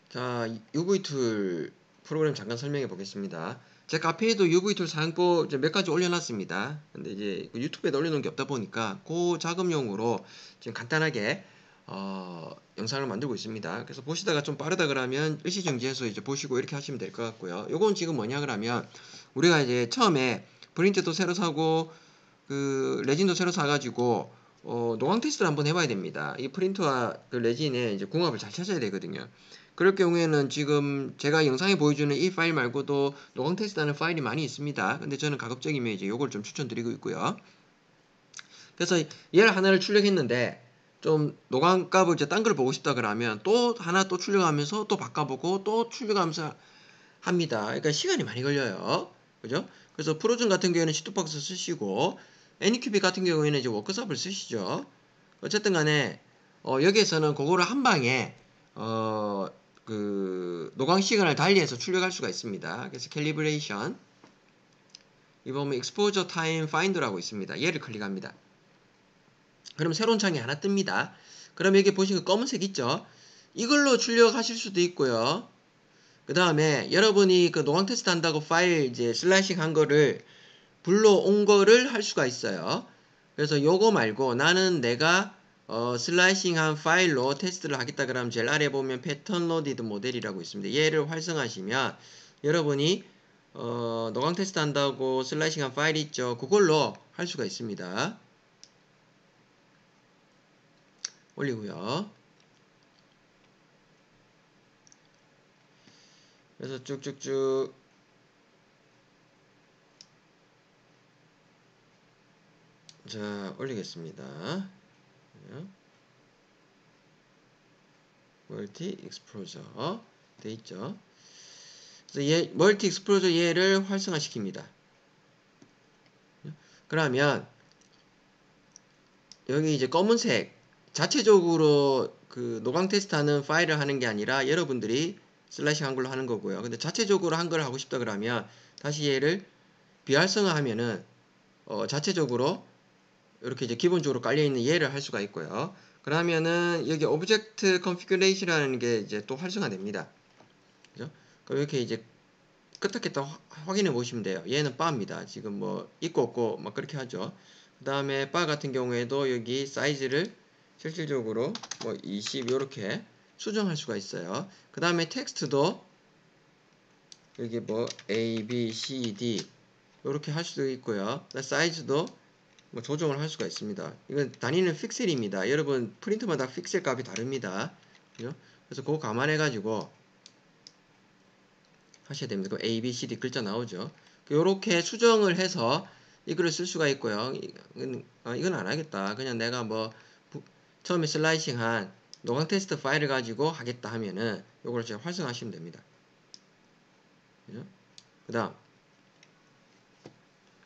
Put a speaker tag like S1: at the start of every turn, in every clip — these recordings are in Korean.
S1: 자, UV툴 프로그램 잠깐 설명해 보겠습니다. 제 카페에도 UV툴 사용법 몇 가지 올려놨습니다. 근데 이제 유튜브에 올려놓은 게 없다 보니까 그 작업용으로 지금 간단하게 영상을 만들고 있습니다. 그래서 보시다가 좀 빠르다 그러면 일시정지해서 이제 보시고 이렇게 하시면 될 것 같고요. 요건 지금 뭐냐 그러면 우리가 이제 처음에 프린트도 새로 사고 그 레진도 새로 사가지고 노광 테스트를 한번 해봐야 됩니다. 이 프린트와 그 레진의 이제 궁합을 잘 찾아야 되거든요. 그럴 경우에는 지금 제가 영상에 보여주는 이 파일 말고도 노광 테스트하는 파일이 많이 있습니다. 근데 저는 가급적이면 이제 요걸 좀 추천드리고 있고요. 그래서 얘를 하나를 출력했는데 좀 노광 값을 이제 딴 걸 보고 싶다 그러면 또 하나 또 출력하면서 또 바꿔보고 또 출력하면서 합니다. 그러니까 시간이 많이 걸려요. 그죠? 그래서 프로즌 같은 경우에는 시트박스 쓰시고 애니큐빅 같은 경우에는 이제 워크샵을 쓰시죠. 어쨌든 간에 여기에서는 그거를 한 방에 그 노광 시간을 달리해서 출력할 수가 있습니다. 그래서 캘리브레이션 이 보면 exposure time find라고 있습니다. 얘를 클릭합니다. 그럼 새로운 창이 하나 뜹니다. 그럼 여기 보시면 검은색 있죠? 이걸로 출력하실 수도 있고요. 그 다음에 여러분이 그 노광 테스트 한다고 파일 이제 슬라이싱 한 거를 불러온 거를 할 수가 있어요. 그래서 요거 말고 나는 내가 슬라이싱 한 파일로 테스트를 하겠다 그러면 제일 아래 보면 패턴 로디드 모델이라고 있습니다. 얘를 활성화하시면 여러분이 노광 테스트 한다고 슬라이싱 한 파일 있죠. 그걸로 할 수가 있습니다. 올리고요. 그래서 쭉쭉쭉 자 올리겠습니다. 멀티 익스플로저 돼 있죠. 그래서 얘 멀티 익스플로저 얘를 활성화 시킵니다. 그러면 여기 이제 검은색 자체적으로 그 노광 테스트하는 파일을 하는 게 아니라 여러분들이 슬래시 한글로 하는 거고요. 근데 자체적으로 한글을 하고 싶다 그러면 다시 얘를 비활성화 하면은 자체적으로 이렇게 이제 기본적으로 깔려 있는 얘를 할 수가 있고요. 그러면은 여기 오브젝트 컨피규레이션이라는 게 이제 또 활성화됩니다. 그죠? 그럼 이렇게 이제 끄떡 다 확인해 보시면 돼요. 얘는 바입니다. 지금 뭐 있고 없고 막 그렇게 하죠. 그 다음에 바 같은 경우에도 여기 사이즈를 실질적으로 뭐 20 이렇게 수정할 수가 있어요. 그 다음에 텍스트도 여기 뭐 A, B, C, D 이렇게 할 수도 있고요. 사이즈도 뭐 조정을 할 수가 있습니다. 이건 단위는 픽셀입니다. 여러분 프린트마다 픽셀 값이 다릅니다. 그죠? 그래서 그거 감안해 가지고 하셔야 됩니다. 그 A, B, C, D 글자 나오죠. 이렇게 수정을 해서 이글을 쓸 수가 있고요. 이건 안 하겠다. 그냥 내가 뭐 처음에 슬라이싱한 노광 테스트 파일을 가지고 하겠다 하면은 이걸 제가 활성화하시면 됩니다. 그죠? 그 다음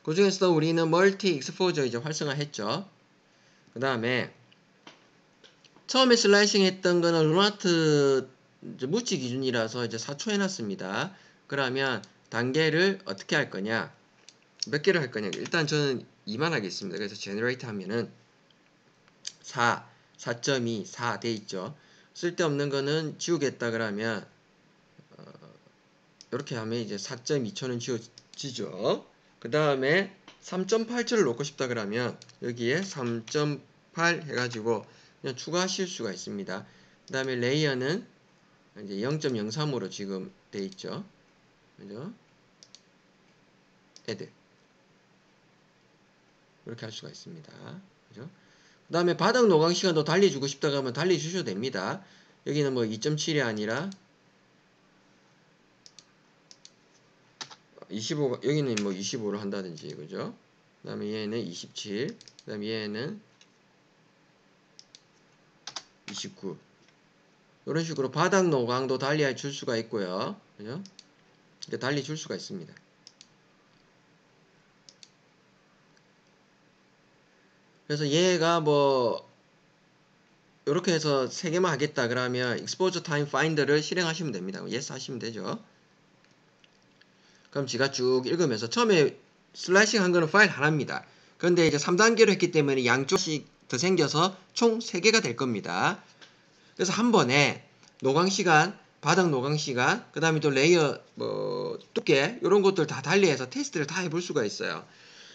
S1: 그 중에서도 우리는 멀티 익스포저 이제 활성화했죠. 그 다음에 처음에 슬라이싱 했던 거는 루나트 무치 기준이라서 이제 4초 해놨습니다. 그러면 단계를 어떻게 할 거냐? 몇 개를 할 거냐? 일단 저는 2만 하겠습니다. 그래서 제너레이트 하면은 4, 4.2, 4 돼 있죠. 쓸데없는 거는 지우겠다 그러면 이렇게 하면 이제 4.2초는 지워지죠. 그 다음에 3.8초를 놓고 싶다 그러면 여기에 3.8 해가지고 그냥 추가하실 수가 있습니다. 그 다음에 레이어는 이제 0.03으로 지금 돼 있죠. 그죠? 애드 이렇게 할 수가 있습니다. 그죠? 그 다음에 바닥 노광 시간도 달리주고 싶다고 하면 달리주셔도 됩니다. 여기는 뭐 2.7이 아니라 25, 여기는 뭐 25로 한다든지, 그죠? 그 다음에 얘는 27, 그 다음에 얘는 29. 이런 식으로 바닥 노광도 달리 줄 수가 있고요. 그죠? 이렇게 달리 줄 수가 있습니다. 그래서 얘가 뭐 이렇게 해서 3개만 하겠다 그러면 Exposure Time Finder를 실행하시면 됩니다. Yes 하시면 되죠. 그럼 제가 쭉 읽으면서 처음에 슬라이싱 한 거는 파일 하나입니다. 그런데 이제 3단계로 했기 때문에 양쪽씩 더 생겨서 총 3개가 될 겁니다. 그래서 한 번에 노광 시간 바닥 노강 시간, 그 다음에 또 레이어 뭐 두께 이런 것들 다 달리해서 테스트를 다 해볼 수가 있어요.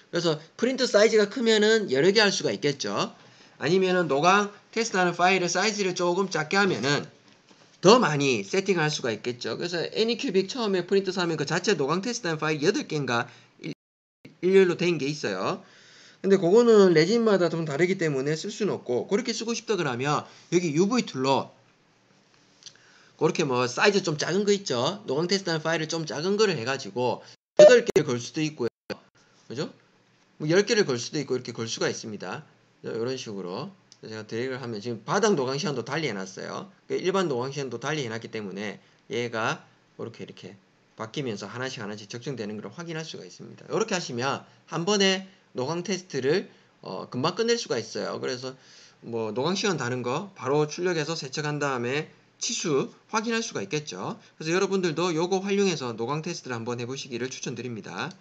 S1: 그래서 프린트 사이즈가 크면은 여러 개 할 수가 있겠죠. 아니면은 노강 테스트하는 파일의 사이즈를 조금 작게 하면은 더 많이 세팅할 수가 있겠죠. 그래서 애니큐빅 처음에 프린트 사면 그 자체 노강 테스트하는 파일 8개인가 일렬로 된 게 있어요. 근데 그거는 레진마다 좀 다르기 때문에 쓸 수는 없고, 그렇게 쓰고 싶다 그러면 여기 UV 툴로 그렇게 뭐 사이즈 좀 작은 거 있죠. 노강 테스트하는 파일을 좀 작은 거를 해가지고 8개를 걸 수도 있고요. 그죠? 뭐 10개를 걸 수도 있고 이렇게 걸 수가 있습니다. 이런 식으로 제가 드래그를 하면 지금 바닥 노강 시간도 달리 해놨어요. 일반 노강 시간도 달리 해놨기 때문에 얘가 이렇게 바뀌면서 하나씩 적정되는 걸 확인할 수가 있습니다. 이렇게 하시면 한 번에 노강 테스트를 금방 끝낼 수가 있어요. 그래서 뭐 노강 시간 다른 거 바로 출력해서 세척한 다음에 치수 확인할 수가 있겠죠. 그래서 여러분들도 요거 활용해서 노강 테스트를 한번 해보시기를 추천드립니다.